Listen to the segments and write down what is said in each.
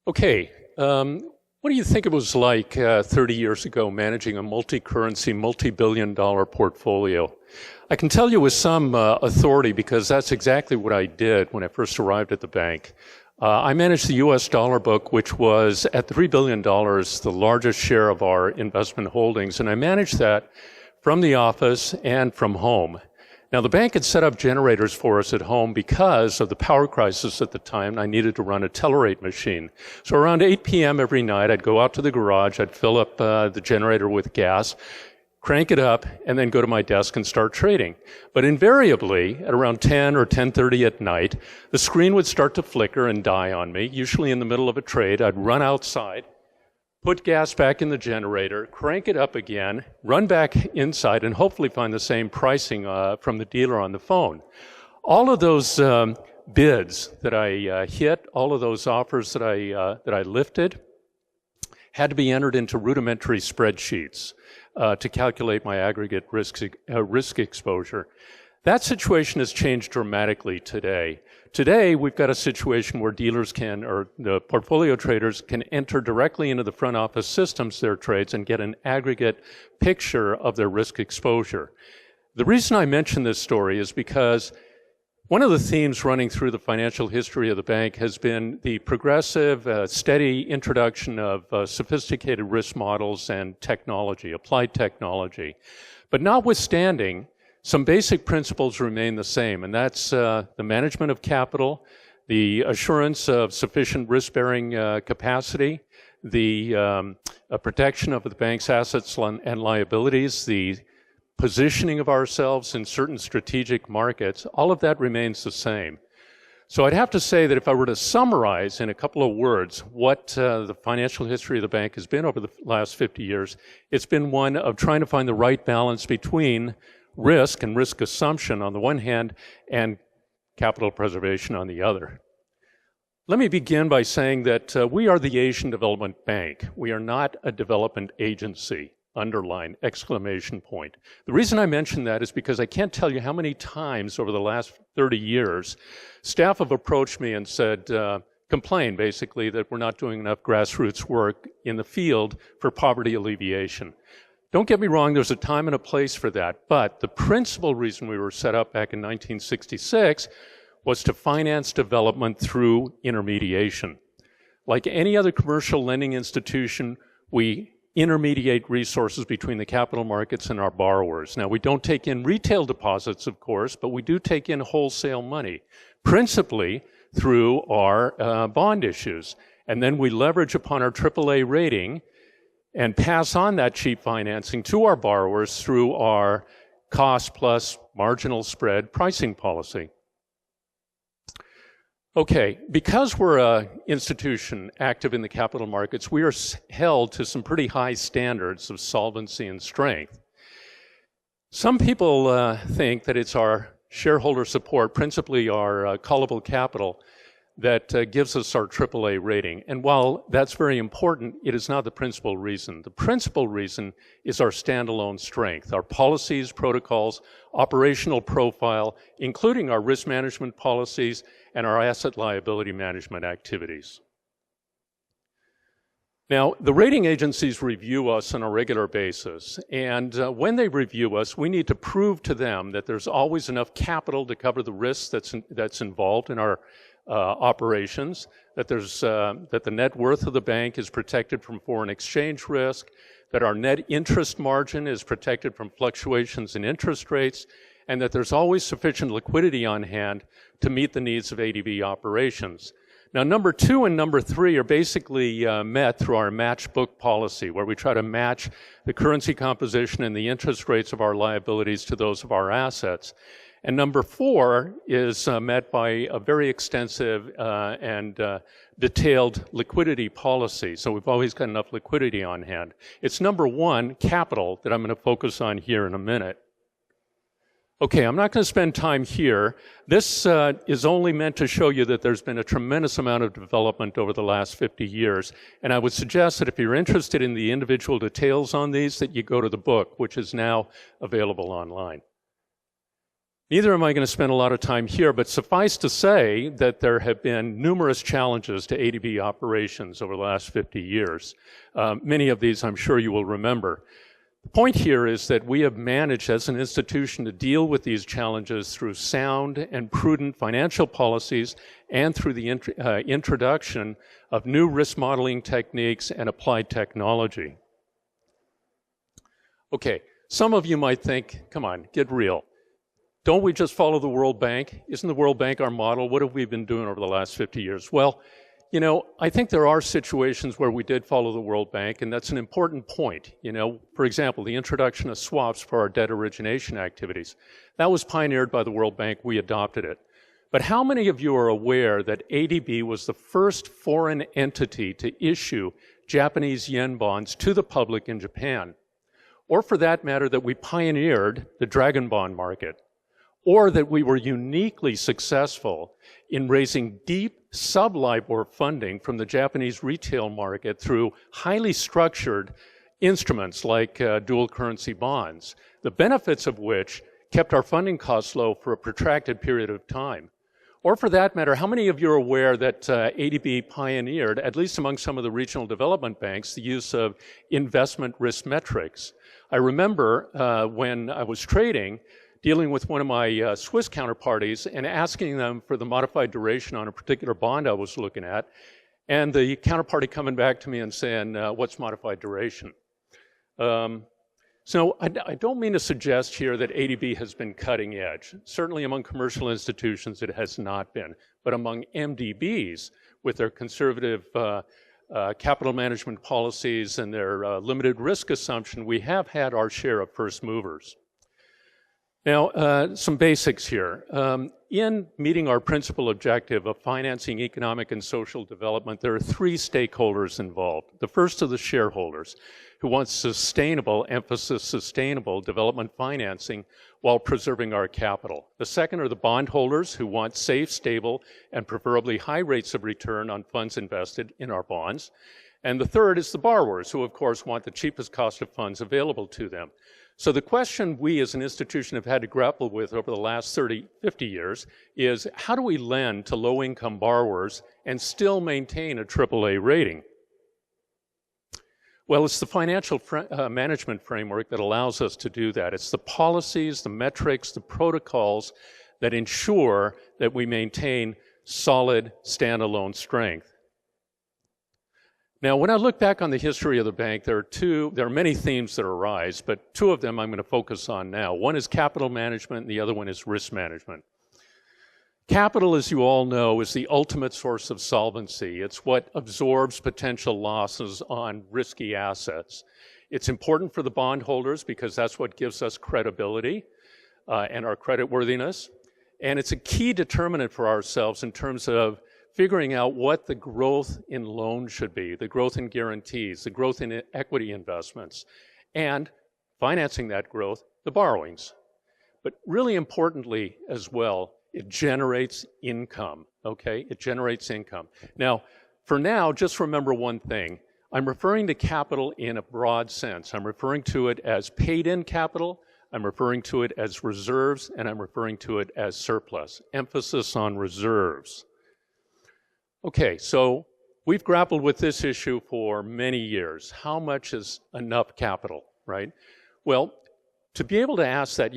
Okay, what do you think it was like 30 years ago managing a multi-currency, multi-billion-dollar portfolio? I can tell you with some authority because that's exactly what I did when I first arrived at the bank. I managed the US dollar book, which was at $3 billion, the largest share of our investment holdings, and I managed that from the office and from home. Now, the bank had set up generators for us at home because of the power crisis at the time, and I needed to run a telerate machine. So around 8 p.m. every night, I'd go out to the garage, I'd fill up the generator with gas, crank it up, and then go to my desk and start trading. But invariably, at around 10 or 10:30 at night, the screen would start to flicker and die on me, usually in the middle of a trade. I'd run outside, put gas back in the generator, crank it up again, run back inside, and hopefully find the same pricing from the dealer on the phone. All of those bids that I hit, all of those offers that I lifted, had to be entered into rudimentary spreadsheets to calculate my aggregate risk exposure. That situation has changed dramatically today. Today, we've got a situation where dealers can, or the portfolio traders can enter directly into the front office systems their trades and get an aggregate picture of their risk exposure. The reason I mention this story is because one of the themes running through the financial history of the bank has been the progressive, steady introduction of sophisticated risk models and technology, applied technology. But notwithstanding, some basic principles remain the same, and that's the management of capital, the assurance of sufficient risk-bearing capacity, the protection of the bank's assets and liabilities, the positioning of ourselves in certain strategic markets. All of that remains the same. So I'd have to say that if I were to summarize in a couple of words what the financial history of the bank has been over the last 50 years, it's been one of trying to find the right balance between risk and risk assumption on the one hand and capital preservation on the other. Let me begin by saying that we are the Asian Development Bank. We are not a development agency, underline, exclamation point. The reason I mention that is because I can't tell you how many times over the last 30 years staff have approached me and said, complained basically that we're not doing enough grassroots work in the field for poverty alleviation. Don't get me wrong, there's a time and a place for that, but the principal reason we were set up back in 1966 was to finance development through intermediation. Like any other commercial lending institution, we intermediate resources between the capital markets and our borrowers. Now, we don't take in retail deposits, of course, but we do take in wholesale money, principally through our bond issues. And then we leverage upon our AAA rating and pass on that cheap financing to our borrowers through our cost plus marginal spread pricing policy. Okay, because we're an institution active in the capital markets, we are held to some pretty high standards of solvency and strength. Some people think that it's our shareholder support, principally our callable capital, that gives us our AAA rating. And while that's very important, it is not the principal reason. The principal reason is our standalone strength, our policies, protocols, operational profile, including our risk management policies and our asset liability management activities. Now, the rating agencies review us on a regular basis, and when they review us, we need to prove to them that there's always enough capital to cover the risks that's involved in our operations, that the net worth of the bank is protected from foreign exchange risk, that our net interest margin is protected from fluctuations in interest rates, and that there's always sufficient liquidity on hand to meet the needs of ADB operations. Now, number 2 and number 3 are basically met through our match book policy, where we try to match the currency composition and the interest rates of our liabilities to those of our assets. And number 4 is met by a very extensive and detailed liquidity policy. So we've always got enough liquidity on hand. It's number 1, capital, that I'm going to focus on here in a minute. Okay, I'm not going to spend time here. This is only meant to show you that there's been a tremendous amount of development over the last 50 years. And I would suggest that if you're interested in the individual details on these, that you go to the book, which is now available online. Neither am I going to spend a lot of time here, but suffice to say that there have been numerous challenges to ADB operations over the last 50 years. Many of these I'm sure you will remember. The point here is that we have managed as an institution to deal with these challenges through sound and prudent financial policies and through the introduction of new risk modeling techniques and applied technology. Okay, some of you might think, come on, get real. Don't we just follow the World Bank? Isn't the World Bank our model? What have we been doing over the last 50 years? Well, you know, I think there are situations where we did follow the World Bank, and that's an important point. You know, for example, the introduction of swaps for our debt origination activities. That was pioneered by the World Bank. We adopted it. But how many of you are aware that ADB was the first foreign entity to issue Japanese yen bonds to the public in Japan? Or for that matter, that we pioneered the dragon bond market? Or that we were uniquely successful in raising deep sub-LIBOR funding from the Japanese retail market through highly structured instruments like dual currency bonds, the benefits of which kept our funding costs low for a protracted period of time. Or for that matter, how many of you are aware that ADB pioneered, at least among some of the regional development banks, the use of investment risk metrics? I remember when I was trading, dealing with one of my Swiss counterparties and asking them for the modified duration on a particular bond I was looking at, and the counterparty coming back to me and saying, what's modified duration? So I don't mean to suggest here that ADB has been cutting edge. Certainly among commercial institutions it has not been, but among MDBs with their conservative capital management policies and their limited risk assumption, we have had our share of first movers. Now, some basics here. In meeting our principal objective of financing economic and social development, there are three stakeholders involved. The first are the shareholders, who want sustainable, emphasis sustainable, development financing while preserving our capital. The second are the bondholders, who want safe, stable, and preferably high rates of return on funds invested in our bonds. And the third is the borrowers, who of course want the cheapest cost of funds available to them. So the question we as an institution have had to grapple with over the last 30, 50 years is, how do we lend to low-income borrowers and still maintain a AAA rating? Well, it's the financial management framework that allows us to do that. It's the policies, the metrics, the protocols that ensure that we maintain solid standalone strength. Now, when I look back on the history of the bank, there are many themes that arise, but two of them I'm going to focus on now. One is capital management, and the other one is risk management. Capital, as you all know, is the ultimate source of solvency. It's what absorbs potential losses on risky assets. It's important for the bondholders because that's what gives us credibility and our creditworthiness. And it's a key determinant for ourselves in terms of figuring out what the growth in loans should be, the growth in guarantees, the growth in equity investments, and financing that growth, the borrowings. But really importantly as well, it generates income, okay? It generates income. Now, for now, just remember one thing. I'm referring to capital in a broad sense. I'm referring to it as paid-in capital, I'm referring to it as reserves, and I'm referring to it as surplus. Emphasis on reserves. Okay, so we've grappled with this issue for many years. How much is enough capital, right? Well, to be able to ask that,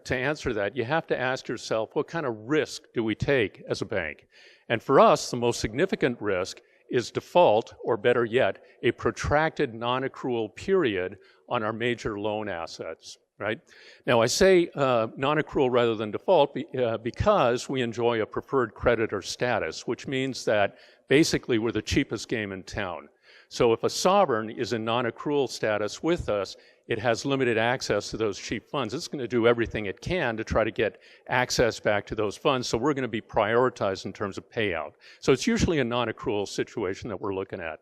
to answer that, you have to ask yourself, what kind of risk do we take as a bank? And for us, the most significant risk is default, or better yet, a protracted non-accrual period on our major loan assets, right? Now, I say non-accrual rather than default because we enjoy a preferred creditor status, which means that basically we're the cheapest game in town. So if a sovereign is in non-accrual status with us, it has limited access to those cheap funds. It's going to do everything it can to try to get access back to those funds, so we're going to be prioritized in terms of payout. So it's usually a non-accrual situation that we're looking at.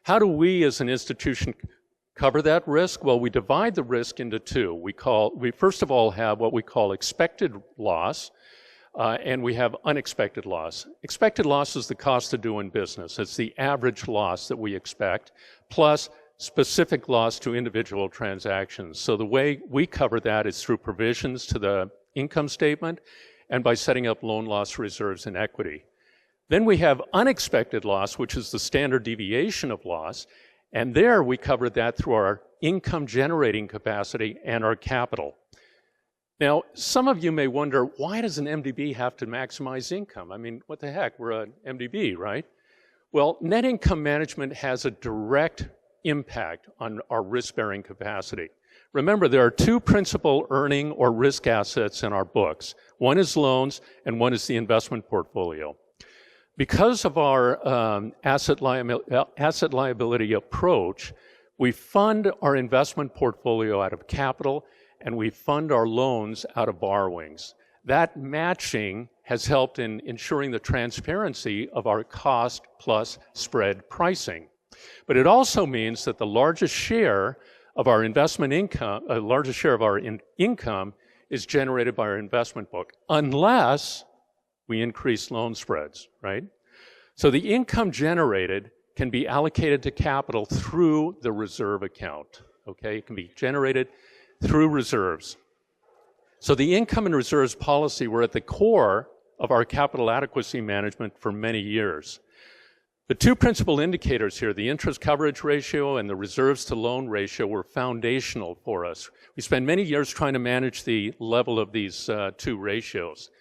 How do we as an institution cover that risk? Well, we divide the risk into two. We first of all have what we call expected loss, and we have unexpected loss. Expected loss is the cost of doing business. It's the average loss that we expect, plus specific loss to individual transactions. So the way we cover that is through provisions to the income statement and by setting up loan loss reserves in equity. Then we have unexpected loss, which is the standard deviation of loss, and there we covered that through our income generating capacity and our capital. Now, some of you may wonder, why does an MDB have to maximize income? I mean, what the heck, we're an MDB, right? Well, net income management has a direct impact on our risk-bearing capacity. Remember, there are two principal earning or risk assets in our books. One is loans and one is the investment portfolio. Because of our asset liability approach, we fund our investment portfolio out of capital and we fund our loans out of borrowings. That matching has helped in ensuring the transparency of our cost plus spread pricing. But it also means that the largest share of our investment income, income is generated by our investment book, unless we increase loan spreads, right? So the income generated can be allocated to capital through the reserve account, okay? It can be generated through reserves. So the income and reserves policy were at the core of our capital adequacy management for many years. The two principal indicators here, the interest coverage ratio and the reserves to loan ratio, were foundational for us. We spent many years trying to manage the level of these two ratios.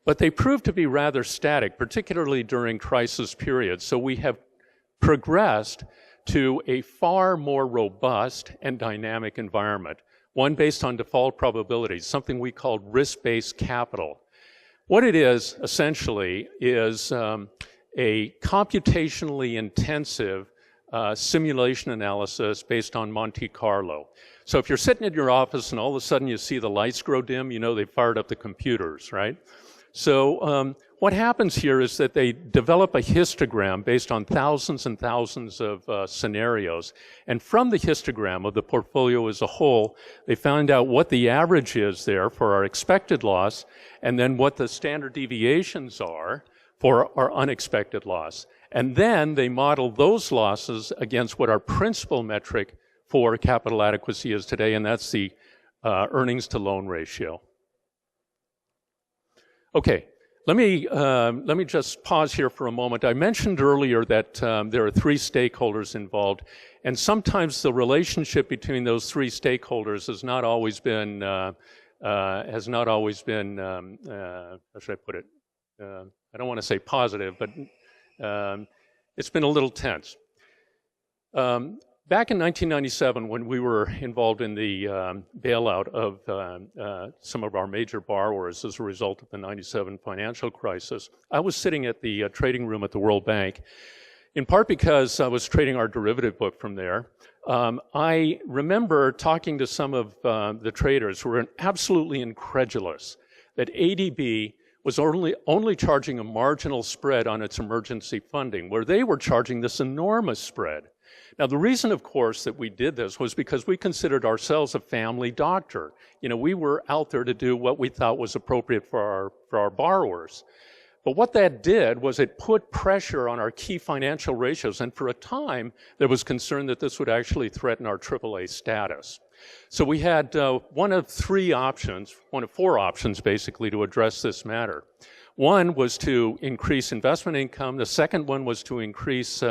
But they proved to be rather static, particularly during crisis periods. So we have progressed to a far more robust and dynamic environment, one based on default probabilities, something we call risk-based capital. What it is, essentially, is a computationally intensive simulation analysis based on Monte Carlo. So if you're sitting in your office and all of a sudden you see the lights grow dim, you know they fired up the computers, right? So what happens here is that they develop a histogram based on thousands and thousands of scenarios. And from the histogram of the portfolio as a whole, they found out what the average is there for our expected loss, and then what the standard deviations are for our unexpected loss. And then they model those losses against what our principal metric for capital adequacy is today, and that's the earnings to loan ratio. Okay, let me just pause here for a moment. I mentioned earlier that there are three stakeholders involved, and sometimes the relationship between those three stakeholders has not always been, how should I put it? I don't want to say positive, but it's been a little tense. Back in 1997, when we were involved in the bailout of some of our major borrowers as a result of the 97 financial crisis, I was sitting at the trading room at the World Bank, in part because I was trading our derivative book from there. I remember talking to some of the traders who were absolutely incredulous that ADB was only charging a marginal spread on its emergency funding, where they were charging this enormous spread. Now, the reason, of course, that we did this was because we considered ourselves a family doctor. You know, we were out there to do what we thought was appropriate for our borrowers. But what that did was it put pressure on our key financial ratios, and for a time, there was concern that this would actually threaten our AAA status. So we had one of four options, basically, to address this matter. One was to increase investment income. The second one was to increase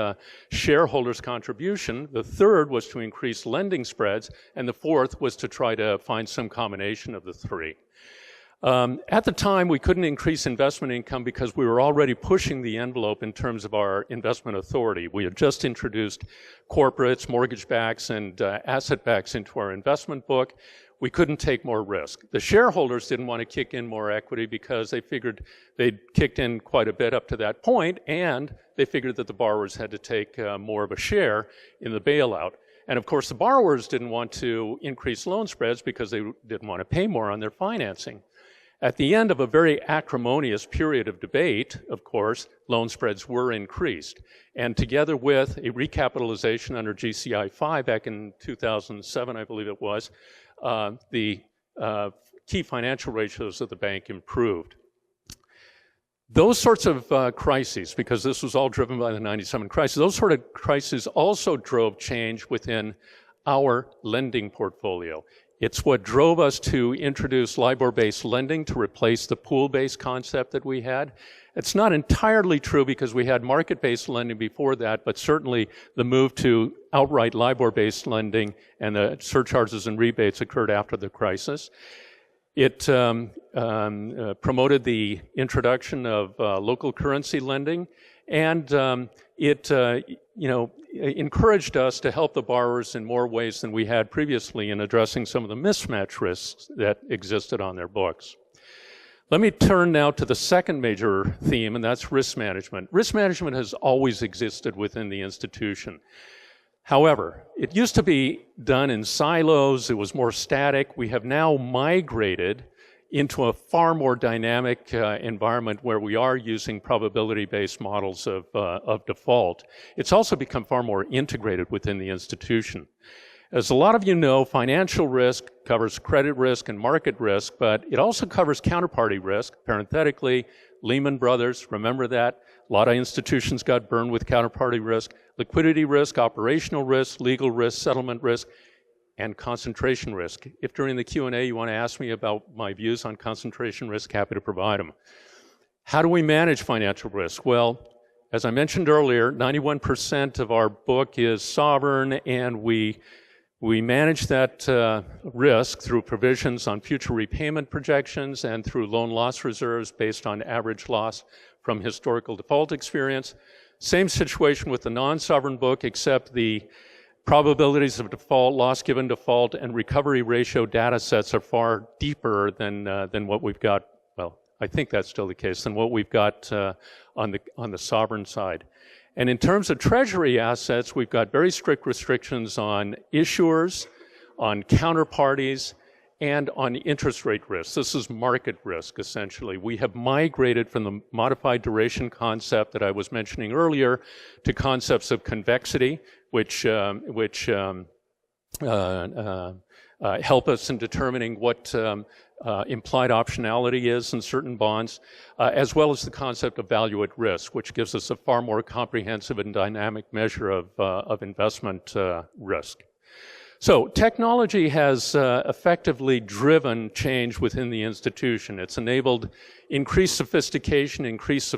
shareholders' contribution. The third was to increase lending spreads. And the fourth was to try to find some combination of the three. At the time, we couldn't increase investment income because we were already pushing the envelope in terms of our investment authority. We had just introduced corporates, mortgage backs, and asset backs into our investment book. We couldn't take more risk. The shareholders didn't want to kick in more equity because they figured they'd kicked in quite a bit up to that point, and they figured that the borrowers had to take more of a share in the bailout. And of course, the borrowers didn't want to increase loan spreads because they didn't want to pay more on their financing. At the end of a very acrimonious period of debate, of course, loan spreads were increased. And together with a recapitalization under GCI 5 back in 2007, I believe it was, the key financial ratios of the bank improved. Those sorts of crises, because this was all driven by the 97 crisis, those sort of crises also drove change within our lending portfolio. It's what drove us to introduce LIBOR-based lending to replace the pool-based concept that we had. It's not entirely true because we had market-based lending before that, but certainly the move to outright LIBOR-based lending and the surcharges and rebates occurred after the crisis. It promoted the introduction of local currency lending, and it encouraged us to help the borrowers in more ways than we had previously in addressing some of the mismatch risks that existed on their books. Let me turn now to the second major theme, and that's risk management. Risk management has always existed within the institution. However, it used to be done in silos. It was more static. We have now migrated into a far more dynamic environment where we are using probability-based models of default. It's also become far more integrated within the institution. As a lot of you know, financial risk covers credit risk and market risk, but it also covers counterparty risk. Parenthetically, Lehman Brothers, remember that? A lot of institutions got burned with counterparty risk. Liquidity risk, operational risk, legal risk, settlement risk, and concentration risk. If during the Q&A you want to ask me about my views on concentration risk, happy to provide them. How do we manage financial risk? Well, as I mentioned earlier, 91% of our book is sovereign, and we manage that risk through provisions on future repayment projections and through loan loss reserves based on average loss from historical default experience. Same situation with the non-sovereign book, except the probabilities of default, loss given default, and recovery ratio data sets are far deeper than what we've got. Well, I think that's still the case, than what we've got on the sovereign side. And in terms of treasury assets, we've got very strict restrictions on issuers, on counterparties, and on interest rate risk. This is market risk, essentially. We have migrated from the modified duration concept that I was mentioning earlier to concepts of convexity, which help us in determining what implied optionality is in certain bonds, as well as the concept of value at risk, which gives us a far more comprehensive and dynamic measure of investment risk. So technology has effectively driven change within the institution. It's enabled increased sophistication, increased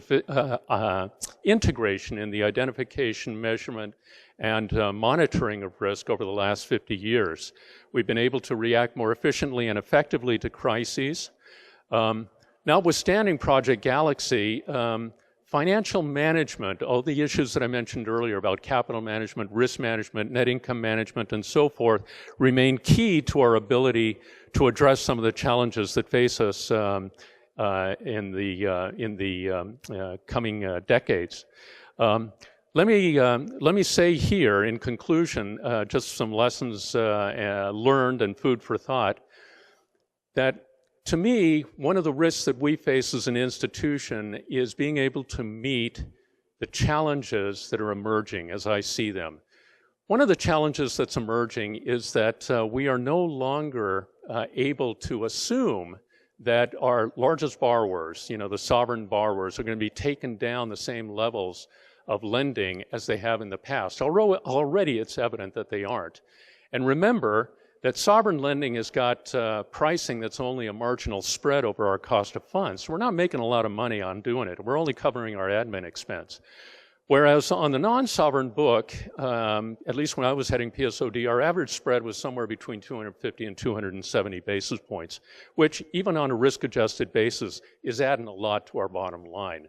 integration in the identification, measurement, and monitoring of risk over the last 50 years. We've been able to react more efficiently and effectively to crises. Notwithstanding Project Galaxy, financial management, all the issues that I mentioned earlier about capital management, risk management, net income management, and so forth, remain key to our ability to address some of the challenges that face us in the coming decades. Let me say here, in conclusion, just some lessons learned and food for thought, that to me, one of the risks that we face as an institution is being able to meet the challenges that are emerging as I see them. One of the challenges that's emerging is that we are no longer able to assume that our largest borrowers, the sovereign borrowers, are going to be taken down the same levels of lending as they have in the past. Already it's evident that they aren't. And remember that sovereign lending has got pricing that's only a marginal spread over our cost of funds. We're not making a lot of money on doing it. We're only covering our admin expense. Whereas on the non-sovereign book, at least when I was heading PSOD, our average spread was somewhere between 250 and 270 basis points, which even on a risk-adjusted basis is adding a lot to our bottom line.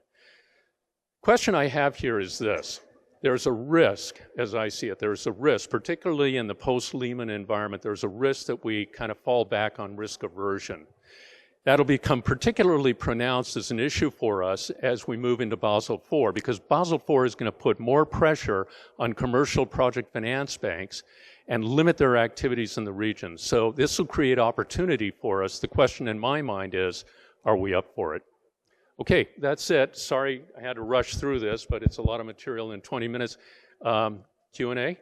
Question I have here is this. There's a risk, as I see it, there's a risk, particularly in the post-Lehman environment, there's a risk that we kind of fall back on risk aversion. That'll become particularly pronounced as an issue for us as we move into Basel IV, because Basel IV is going to put more pressure on commercial project finance banks and limit their activities in the region. So this will create opportunity for us. The question in my mind is, are we up for it? Okay, that's it. Sorry I had to rush through this, but it's a lot of material in 20 minutes. Q&A?